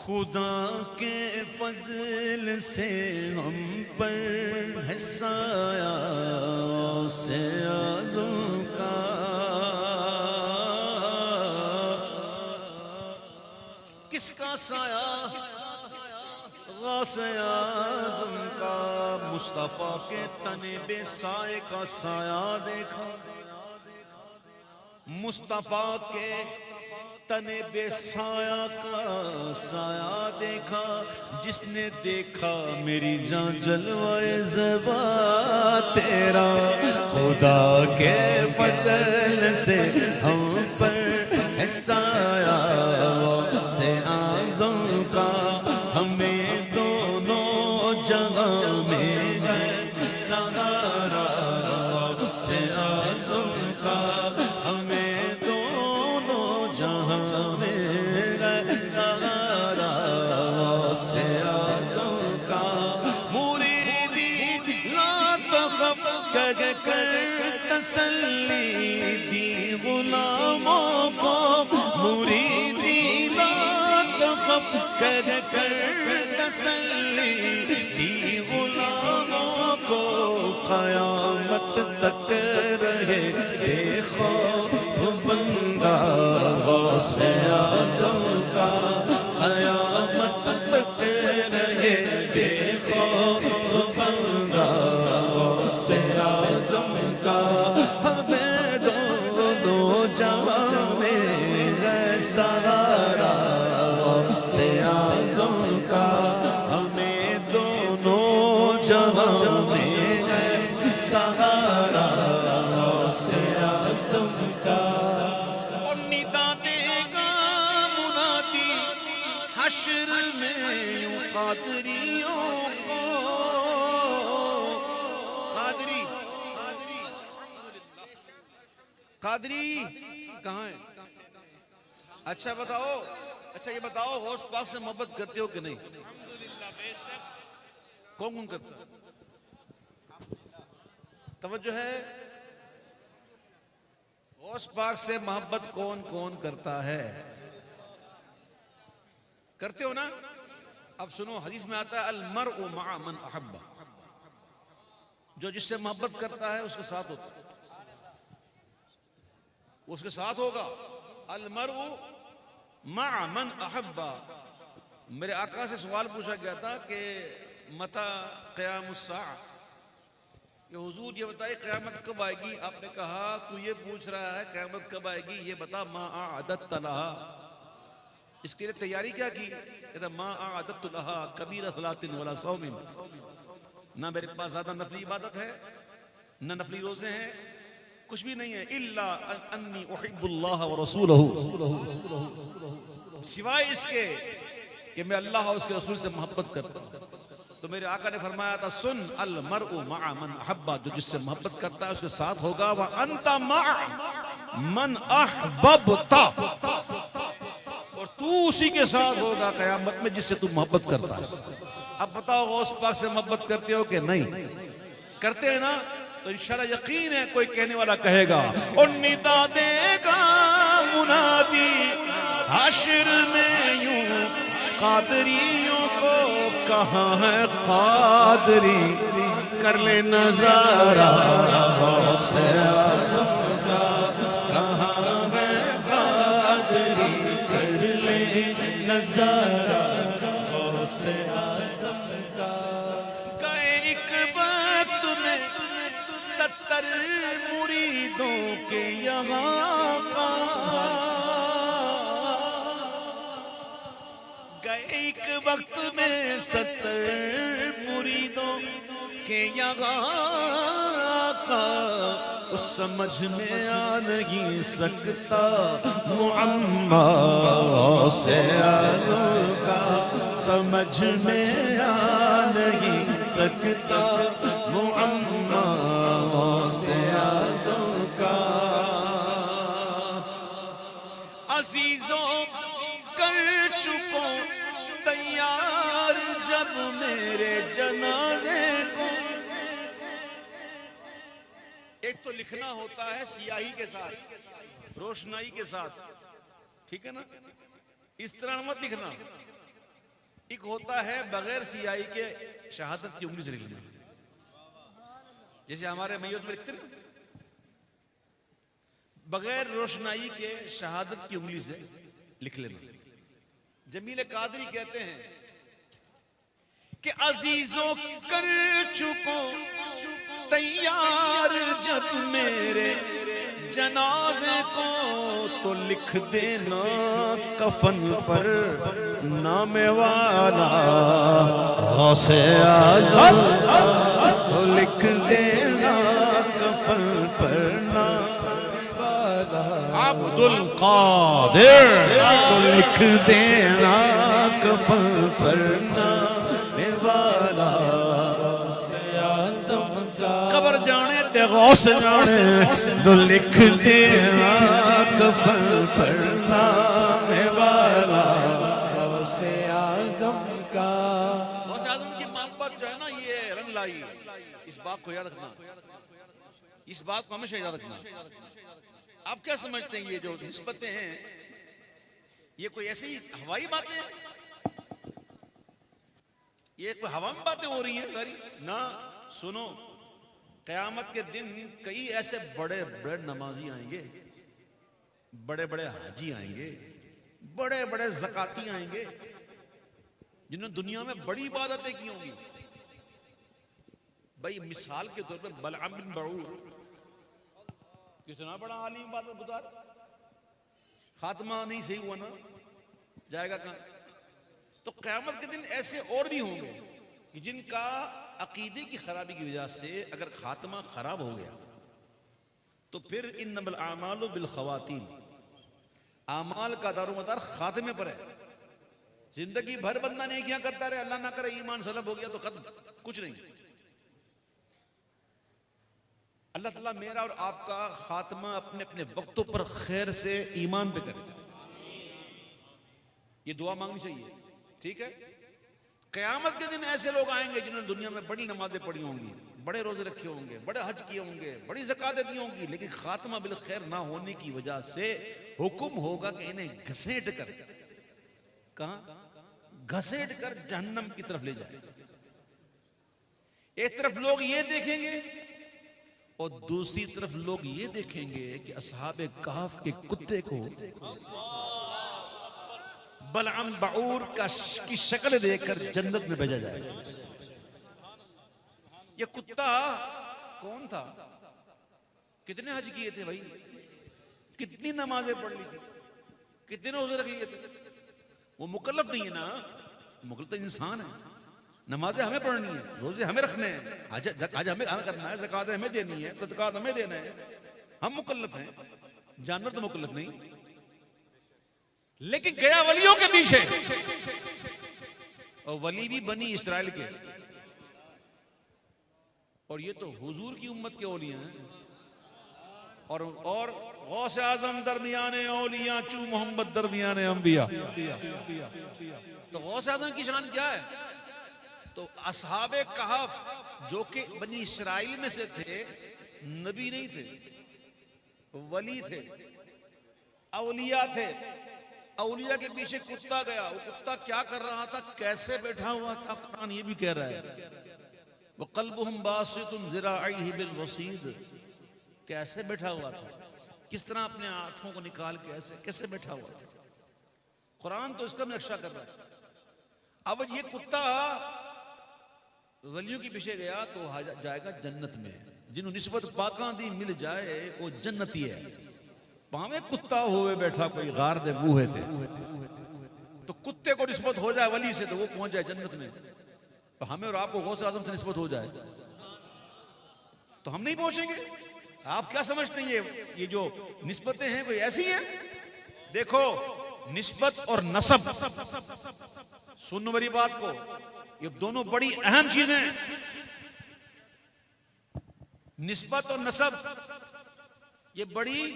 خدا کے فضل سے ہم پر ہے سایہ سے آدم کا، کس کا سایہ؟ غوث اعظم کا۔ مصطفیٰ کے تن بے سائے کا سایہ دیکھا، مصطفیٰ کے تن بے سایہ کا سایہ دیکھا، جس نے دیکھا میری جان جلوائے زیبا تیرا۔ خدا کے فضل سے ہم پر ہے سایہ سے اعظم کا، ہمیں دونوں جگہ میں ہے سہارا سے اعظم کا، ہمیں دونوں جہاں میں ہے سہارا سے اعظم کا۔ مریدی لا تخف کہہ کر تسلی دی غلاموں کو، مریدی لا تخف کہہ کر تسلی دی غلاموں کو، قیامت تک رہے بے خوف بندہ غوث اعظم کا، قیامت تک رہے بے خوف بندہ غوث اعظم کا، ہمیں دونوں جہاں میں ہے سہارا غوث اعظم کا، ہمیں دونوں جہاں میں ہے سہارا غوث اعظم کا۔ اور ندا دے گا منادی حشر میں یوں قادریوں کو، قادری قادری کہاں ہے؟ اچھا بتاؤ، اچھا یہ بتاؤ غوث پاک سے محبت کرتے ہو کہ نہیں؟ کون کون کرتا ہے؟ توجہ ہے، غوث پاک سے محبت کون کون کرتا ہے؟ کرتے ہو نا؟ اب سنو، حدیث میں آتا ہے المرء مع من احب، جو جس سے محبت کرتا ہے اس کے ساتھ ہوتا ہے، اس کے ساتھ ہوگا۔ المرء مع من احب۔ میرے آقا سے سوال پوچھا گیا تھا کہ متی قیام الساعہ، کہ حضور یہ بتائے قیامت کب آئے گی؟ آپ نے کہا تو یہ پوچھ رہا ہے قیامت کب آئے گی، یہ بتا ما اعددت لہا، اس کے لیے تیاری کیا کی؟ کہتا ما اعددت لہا کبیر صلاۃ ولا صوم، نہ میرے پاس زیادہ نفلی عبادت ہے، نہ نفلی روزے ہیں، کچھ بھی نہیں ہے، الا انی احب اللہ ورسولہ، سوائے اس کے کہ میں اللہ اور اس کے رسول سے محبت کرتا ہوں۔ تو میرے آقا نے فرمایا تھا سن المرء مع من احب، جو جس سے محبت کرتا ہے اس کے ساتھ ہوگا، وانت مع من احببت، اور تو اسی کے ساتھ ہوگا قیامت میں جس سے تو محبت کرتا ہے۔ اب بتاؤ غوث پاک سے محبت کرتے ہو کہ نہیں؟ کرتے ہیں نا؟ تو انشاءاللہ یقین ہے کوئی کہنے والا کہے گا، اور ندا دے گا منادی حشر میں یوں قادریوں کو، کہاں ہے قادری کر لے نظارہ غوث اعظم کا، کہاں ہے قادری کر لے نظارہ غوث اعظم کا۔ گئے ایک وقت میں 70 مریدوں کے یہاں کا، ایک وقت میں 70 مریدوں کے یہاں کا، اس سمجھ میں آ نہیں سکتا معمہ غوث اعظم کا، سمجھ میں آ نہیں سکتا معمہ غوث اعظم کا۔ عزیزوں کر چکو تیار جب میرے جنازے کو، ایک تو لکھنا ہوتا ہے سیاہی کے ساتھ، روشنائی کے ساتھ، ٹھیک ہے نا؟ اس طرح مت لکھنا ایک ہوتا ہے بغیر سیاہی کے شہادت کی انگلی سے لکھنا، جیسے ہمارے میت میں لکھتے نا، بغیر روشنائی کے شہادت کی انگلی سے لکھ لینا۔ جمیل قادری کہتے ہیں کہ عزیزوں کر چکو تیار جب میرے جنازے کو، تو لکھ دینا کفن پر نام والا غوث اعظم، تو لکھ دینا کفن پر نام والا عبد القادر، تو لکھ دینا کفن پر نام والا قبر جانے تے غوث جانے، تو لکھ دینا کفن پر نام والا غوث اعظم کا۔ غوث اعظم کی محبت جو ہے نا یہ رنگ لائی، اس بات کو یاد رکھنا، اس بات کو ہمیشہ یاد رکھنا۔ آپ کیا سمجھتے ہیں یہ جو نسبتیں ہیں یہ کوئی ایسی ہوائی باتیں ہیں؟ یہ کوئی ہوا میں باتیں ہو رہی ہیں ساری؟ نہ، سنو، قیامت کے دن کئی ایسے بڑے بڑے نمازی آئیں گے، بڑے بڑے حاجی آئیں گے، بڑے بڑے زکاتی آئیں گے، جنہوں نے دنیا میں بڑی عبادتیں کی ہوں گی۔ بھائی مثال کے طور پر بلعام بن بعور کتنا بڑا عالم عبادت گزار، خاتمہ نہیں صحیح ہوا نا، جائے گا کہاں؟ تو قیامت کے دن ایسے اور بھی ہوں گے کہ جن کا عقیدے کی خرابی کی وجہ سے اگر خاتمہ خراب ہو گیا تو پھر انما الاعمال بالخواتیم، اعمال کا دار و مدار خاتمے پر ہے۔ زندگی بھر بندہ نیکیاں کرتا رہے، اللہ نہ کرے ایمان سلب ہو گیا تو ختم، کچھ نہیں۔ اللہ تعالیٰ میرا اور آپ کا خاتمہ اپنے اپنے وقتوں پر خیر سے ایمان پہ کرے، یہ دعا مانگنی چاہیے، ٹھیک ہے؟ قیامت کے دن ایسے لوگ آئیں گے جنہوں نے دنیا میں بڑی نمازیں پڑھی ہوں گی، بڑے روزے رکھے ہوں گے، بڑے حج کیے ہوں گے، بڑی زکاتیں دی ہوں گی، لیکن خاتمہ بالخیر نہ ہونے کی وجہ سے حکم ہوگا کہ انہیں گھسیٹ کر، کہاں؟ گھسیٹ کر جہنم کی طرف لے جائے۔ ایک طرف لوگ یہ دیکھیں گے اور دوسری طرف لوگ یہ دیکھیں گے کہ اصحاب کہف کے کتے کو بلعام بعور کی شکل دیکھ کر جنت میں بھیجا جائے۔ یہ کتا کون تھا؟ کتنے حج کیے تھے بھائی؟ کتنی نمازیں پڑھ لی تھی؟ کتنے روزے رکھ لیے تھے؟ وہ مکلف نہیں ہے نا، مکلف تو انسان ہے۔ نمازیں ہمیں پڑھنی ہیں، روزے ہمیں رکھنے ہیں، حج ہمیں کرنا ہے، زکاتیں ہمیں دینی ہے، صدقات ہمیں دینا ہے، ہم مکلف ہیں، جانور تو مکلف نہیں۔ لیکن گیا ولیوں کے پیچھے، اور ولی بھی بنی اسرائیل کے، اور یہ تو حضور کی امت کے اولیاء ہیں، اور غوث اعظم درمیان اولیاء چو محمد درمیان انبیاء۔ تو غوث اعظم کی شان کیا ہے؟ تو اصحاب کہف جو کہ بنی اسرائیل میں سے تھے، نبی نہیں تھے، ولی تھے، اولیاء تھے۔ اولیاء کے پیچھے کتا گیا، وہ کتا کیا کر رہا تھا، کیسے بیٹھا ہوا تھا، قرآن یہ بھی کہہ رہا ہے وَقَلْبُهُمْ بَاسِطٌ ذِرَاعَيْهِ بِالْوَصِيدِ، کیسے بیٹھا ہوا تھا، کس طرح اپنے ہاتھوں کو نکال کے کیسے بیٹھا ہوا تھا۔ قرآن تو اس کا نقشہ کر رہا ہے۔ اب یہ کتا ولیوں کے پیچھے گیا تو جائے گا جنت میں، جنہوں نسبت پاکاں دی مل جائے وہ جنتی ہے۔ پاویں کتا ہوئے بیٹھا کوئی غار دے بوہے تھے، تو کتے کو نسبت ہو جائے ولی سے تو وہ پہنچ جائے جنت میں، تو ہمیں اور آپ کو غوث اعظم سے نسبت ہو جائے تو ہم نہیں پہنچیں گے۔ آپ کیا سمجھتے ہیں یہ جو نسبتیں ہیں کوئی ایسی ہیں؟ دیکھو نسبت اور نسب، سنو میری بات کو، یہ دونوں بڑی اہم چیزیں ہیں۔ نسبت اور نسب یہ بڑی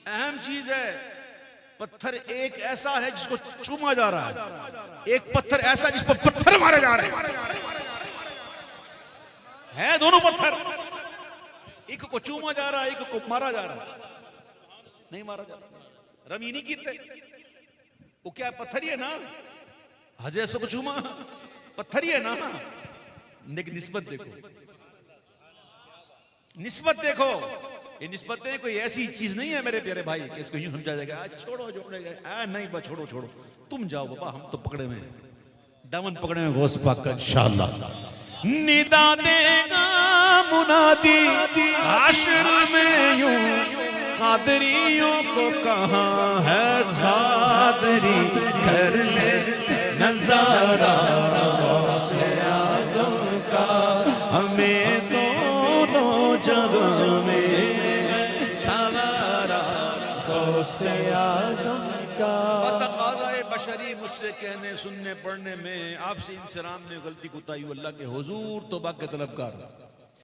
اہم چیز ہے۔ پتھر ایک ایسا ہے جس کو چوما جا رہا ہے، ایک پتھر ایسا جس پر پتھر مارے جا رہے ہیں، دونوں پتھر، ایک کو چوما جا رہا ہے، ایک کو مارا جا رہا ہے۔ نہیں مارا جا رہا، رمی نہیں کیتے، وہ کیا پتھر ہی ہے نا، حج اسود کو چوما، پتھر ہی ہے نا، لیکن نسبت دیکھو، نسبت دیکھو. یہ نسبتیں کوئی ایسی چیز نہیں ہے میرے پیارے بھائی کہ اس کو یوں سمجھا جائے گا چھوڑو جوڑے گئے، نہیں با چھوڑو چھوڑو، تم جاؤ بابا، ہم تو پکڑے میں دامن پکڑے میں غوث پاک کا انشاءاللہ. ندا دے گا منادی عشر میں یوں، قادریوں کو کہاں ہے قادری، کر لے نظارہ غوث اعظم کا، ہمیں دونوں جگہ میں سوارا غوث اعظم کا. تقاضائے بشری مجھ سے کہنے سننے پڑھنے میں آپ سے انسرام میں غلطی کوتاہی، اللہ کے حضور توبہ کے طلبگار.